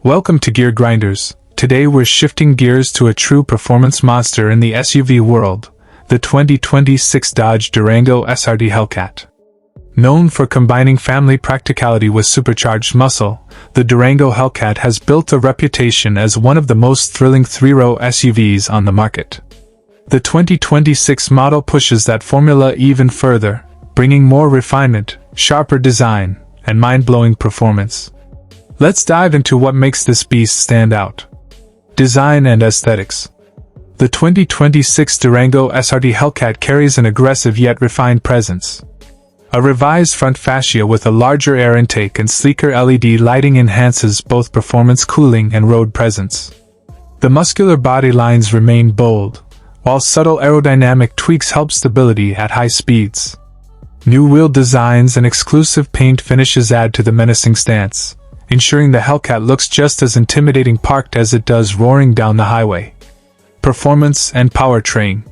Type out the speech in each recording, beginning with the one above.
Welcome to Gear Grinders. Today we're shifting gears to a true performance monster in the SUV world, the 2026 Dodge Durango SRT Hellcat. Known for combining family practicality with supercharged muscle, the Durango Hellcat has built a reputation as one of the most thrilling three-row SUVs on the market. The 2026 model pushes that formula even further, bringing more refinement, sharper design, and mind-blowing performance. Let's dive into what makes this beast stand out. Design and aesthetics. The 2026 Durango SRT Hellcat carries an aggressive yet refined presence. A revised front fascia with a larger air intake and sleeker LED lighting enhances both performance cooling and road presence. The muscular body lines remain bold, while subtle aerodynamic tweaks help stability at high speeds. New wheel designs and exclusive paint finishes add to the menacing stance, ensuring the Hellcat looks just as intimidating parked as it does roaring down the highway. Performance and powertrain.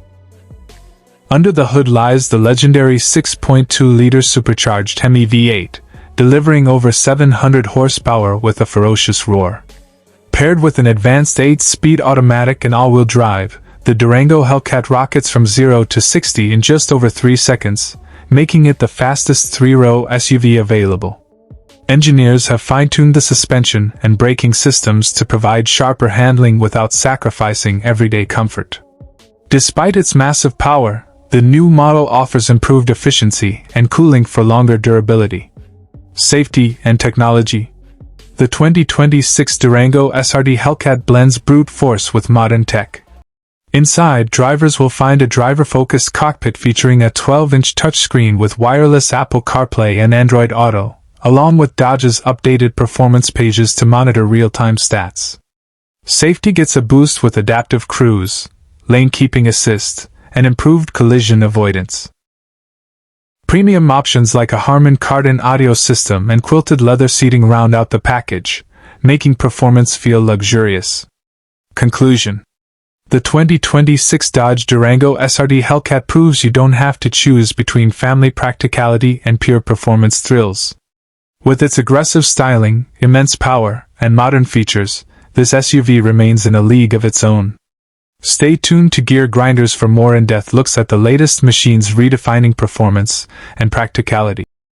Under the hood lies the legendary 6.2-liter Supercharged HEMI V8, delivering over 700 horsepower with a ferocious roar. Paired with an advanced 8-speed automatic and all-wheel drive, the Durango Hellcat rockets from 0 to 60 in just over 3 seconds, making it the fastest three-row SUV available. Engineers have fine-tuned the suspension and braking systems to provide sharper handling without sacrificing everyday comfort. Despite its massive power, the new model offers improved efficiency and cooling for longer durability. Safety and technology. The 2026 Durango SRT Hellcat blends brute force with modern tech. Inside, drivers will find a driver-focused cockpit featuring a 12-inch touchscreen with wireless Apple CarPlay and Android Auto, along with Dodge's updated performance pages to monitor real-time stats. Safety gets a boost with adaptive cruise, lane keeping assist, and improved collision avoidance. Premium options like a Harman Kardon audio system and quilted leather seating round out the package, making performance feel luxurious. Conclusion. The 2026 Dodge Durango SRT Hellcat proves you don't have to choose between family practicality and pure performance thrills. With its aggressive styling, immense power, and modern features, this SUV remains in a league of its own. Stay tuned to Gear Grinders for more in-depth looks at the latest machines redefining performance and practicality.